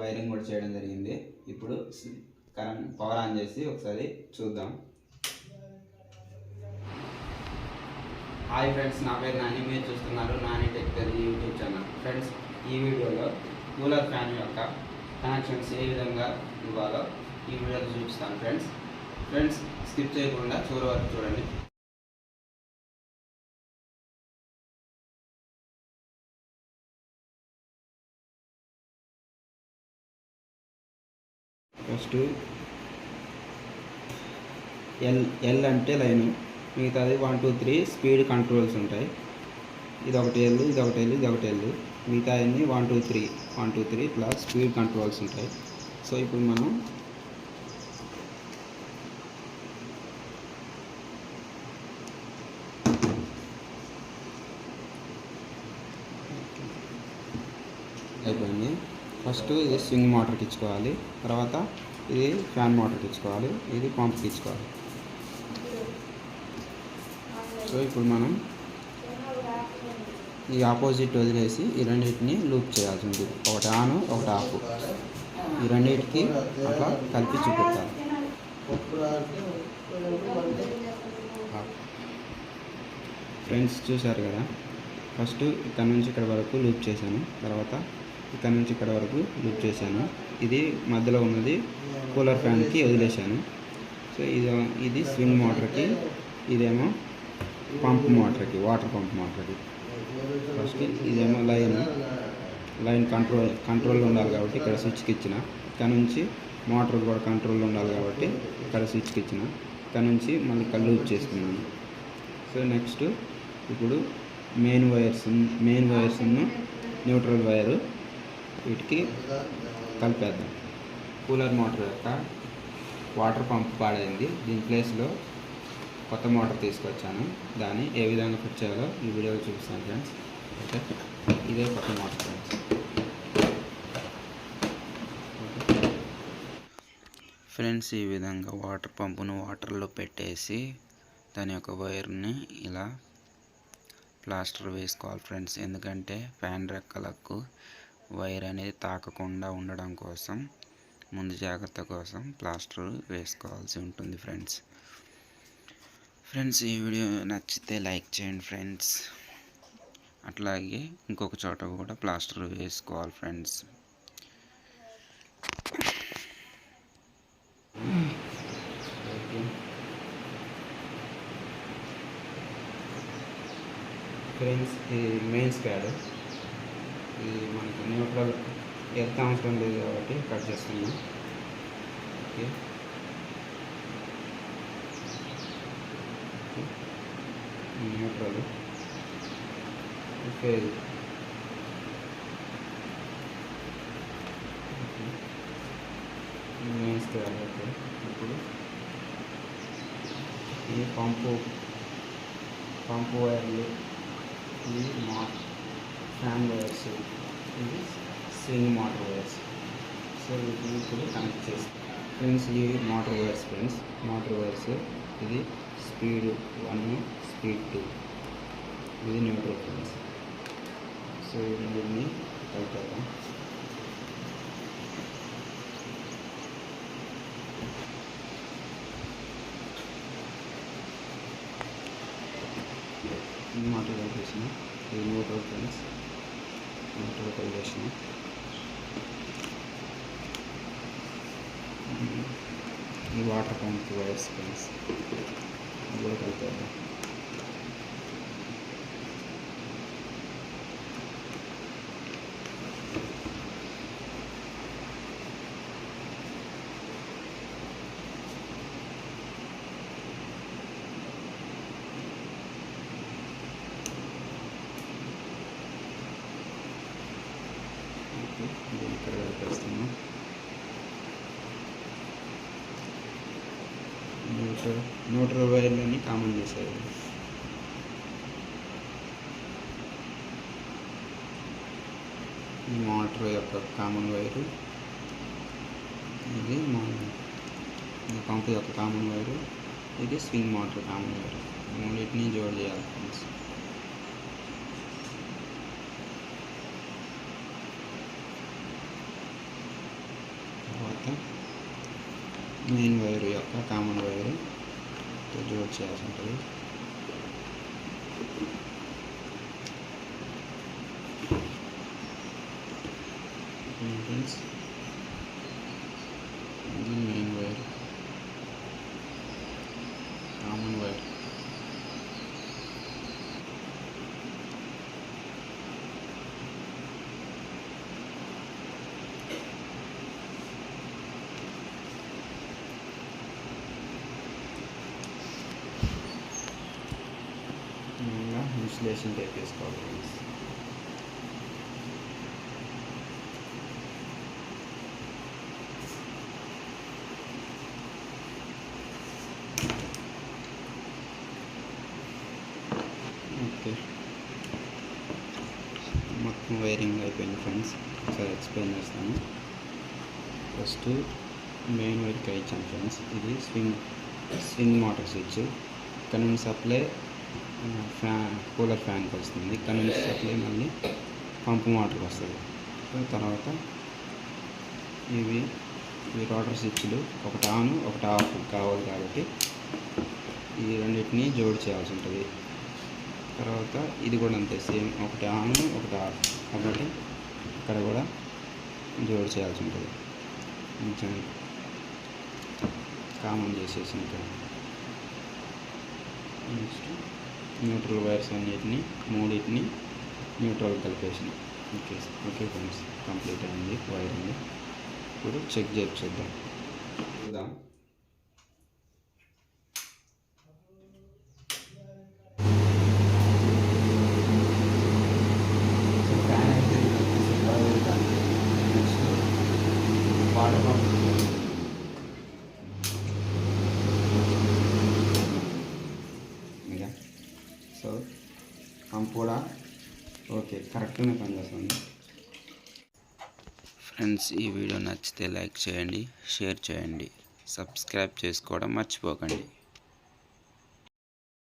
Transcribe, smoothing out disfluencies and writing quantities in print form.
Wiring కూడా చేయడం జరిగింది. ఇప్పుడు కరెంట్ పవర్ ఆన్ చేసి ఒకసారి చూద్దాం. హాయ్ ఫ్రెండ్స్, నా పేరు నాని. మీరు చూస్తున్నారు Nani tech YouTube channel. Friends, ఈ వీడియోలో కూలర్ ఫ్యాన్ యొక్క కనెక్షన్స్ ఏ విధంగా ఇవ్వాలో ఈ వీడియోలో చూపిస్తాను. ఫ్రెండ్స్ స్కిప్ చేయకుండా చివరి వరకు చూడండి. ఫస్ట్ ఎల్ అంటే లైను, మిగతాది 1 2 3 స్పీడ్ కంట్రోల్స్ ఉంటాయి. ఇది ఒకటి ఎల్, ఇది ఒకటి ఎల్, ఇది ఒకటి ఎల్, మిగతా అన్ని 1 2 3 ఇట్లా స్పీడ్ కంట్రోల్స్ ఉంటాయి. సో ఇప్పుడు మనం అయిపోయింది. ఫస్ట్ ఇది స్వింగ్ మోటార్కి ఇచ్చుకోవాలి, తర్వాత ఇది ఫ్యాన్ మోటార్కి ఇచ్చుకోవాలి, ఇది పంప్కి ఇచ్చుకోవాలి. సో ఇప్పుడు మనం ఈ ఆపోజిట్ వదిలేసి ఈ రెండింటిని లూప్ చేయాల్సి ఉంటుంది. ఒకటి ఆన్, ఒకటి ఆఫ్, ఈ రెండింటికి అట్లా కలిపి చూపెట్టాలి. ఫ్రెండ్స్ చూసారు కదా, ఫస్ట్ ఇక్కడ నుంచి ఇక్కడ వరకు లూప్ చేశాను, తర్వాత ఇక్కడ నుంచి ఇక్కడ వరకు లూప్ చేశాను. ఇది మధ్యలో ఉన్నది కూలర్ ఫ్యాన్కి వదిలేశాను. సో ఇది స్వింగ్ మోటార్కి, ఇదేమో పంప్ మోటార్కి, వాటర్ పంప్ మోటార్కి. ఫస్ట్ ఇదేమో లైన్ కంట్రోల్ ఉండాలి కాబట్టి ఇక్కడ స్విచ్కి ఇచ్చిన, ఇక్కడ నుంచి మోటార్ కూడా కంట్రోల్ ఉండాలి కాబట్టి ఇక్కడ స్విచ్కి ఇచ్చిన, ఇక్కడ నుంచి మళ్ళీ లూప్ చేసుకున్నాను. సో నెక్స్ట్ ఇప్పుడు మెయిన్ వైర్స్ న్యూట్రల్ వైరు వీటికి కలిపేద్దాం. కూలర్ మోటార్ యొక్క వాటర్ పంప్ పాడైంది, దీని ప్లేస్లో కొత్త మోటార్ తీసుకొచ్చాను. దాన్ని ఏ విధంగా ఫిట్ చేయాలో ఈ వీడియోలో చూపిస్తాను ఫ్రెండ్స్. ఓకే, ఇదే కొత్త మోటార్ ఫ్రెండ్స్. ఫ్రెండ్స్, ఈ విధంగా వాటర్ పంపును వాటర్లో పెట్టేసి దాని యొక్క వైర్ని ఇలా ప్లాస్టర్ వేసుకోవాలి ఫ్రెండ్స్. ఎందుకంటే ఫ్యాన్ రెక్కలకు వైర్ అనేది తాకకుండా ఉండడం కోసం, ముందు జాగ్రత్త కోసం ప్లాస్టర్ వేసుకోవాల్సి ఉంటుంది ఫ్రెండ్స్. ఈ వీడియో నచ్చితే లైక్ చేయండి ఫ్రెండ్స్. అట్లాగే ఇంకొక చోట కూడా ప్లాస్టర్ వేసుకోవాలి ఫ్రెండ్స్. ఫ్రెండ్స్, ఈ మెయిన్స్ ప్యాడ్, ఇది మనకు న్యూట్రల్ ఎర్త్ అవసరం లేదు కాబట్టి కట్ చేస్తున్నాం. Okay, neutral phase. Mains pad. Okay, ఇప్పుడు ఈ పంపు వైర్లు, ఇది ఫ్యాన్ వైర్స్, ఇది స్వింగ్ మోటార్ వైర్స్. సో వీటిని ఇప్పుడు కనెక్ట్ చేస్తాం ఫ్రెండ్స్. ఈ మోటార్ వైర్స్ ఫ్రెండ్స్, ఇది స్పీడ్ 1, స్పీడ్ 2, ఇది న్యూట్రల్ ఫ్రెండ్స్. సో వీటిని కలిపేద్దాం. మోటార్ కలిపేసిన, ఇది న్యూట్రల్ ఫ్రెండ్స్, న్యూట్రల్ కలిపేసిన. ఈ వాటర్ పంప్ వైర్స్ ఫ్రెండ్స్, ఇది కూడా కలిపేద్దాం. ఇక్కడ కలిపేస్తున్నాం. న్యూట్రల్ వైర్లని కామన్ చేసేది. ఈ మోటార్ యొక్క కామన్ వైరు, ఇది పంప్ యొక్క కామన్ వైరు, ఇది స్వింగ్ మోటార్ కామన్ వైరు. మూడింటిని జోడ్ చేయాలి ఫ్రెండ్స్. తర్వాత మెయిన్ వైర్ యొక్క కామన్ వైర్ జోడ్ చేయాల్సి ఉంటుంది. ఫ్రెండ్స్ ఇది main wire, common wire. Insulation tape వేసుకోవాలి ఫ్రెండ్స్. ఓకే, మొత్తం వైరింగ్ అయిపోయింది ఫ్రెండ్స్. ఒకసారి ఎక్స్ప్లెయిన్ చేస్తాను. ఫస్ట్ మెయిన్ వైర్కి ఇచ్చాను ఫ్రెండ్స్. ఇది స్వింగ్ మోటార్ స్విచ్. ఇక్కడ నుండి సప్లై కూలర్ ఫ్యాన్కి వస్తుంది. ఇక్కడ నుంచి సప్లై మళ్ళీ పంపు మోటార్కి వస్తుంది. తర్వాత ఇవి రోటర్ స్విచ్లు, ఒకటి ఆన్ ఒకటి ఆఫ్ కావాలి కాబట్టి ఈ రెండింటిని జోడి చేయాల్సి ఉంటుంది. తర్వాత ఇది కూడా అంతే, సేమ్ ఒకటి ఆన్ ఒకటి ఆఫ్ కాబట్టి ఇక్కడ కూడా జోడి చేయాల్సి ఉంటుంది. కొంచెం కామన్ చేసేసి ఇక్కడ నెక్స్ట్ న్యూట్రల్ వైర్స్ అన్నిటిని మూడింటిని న్యూట్రల్ కలిపేసిన. ఓకే ఫ్రెండ్స్, కంప్లీట్ అయింది వైరింగ్. ఇప్పుడు చెక్ చేద్దాం. సో పంప్ కూడా ఓకే, కరెక్ట్గానే పనిచేస్తుంది. ఫ్రెండ్స్, ఈ వీడియో నచ్చితే లైక్ చేయండి, షేర్ చేయండి, సబ్స్క్రైబ్ చేసుకోవడం మర్చిపోకండి.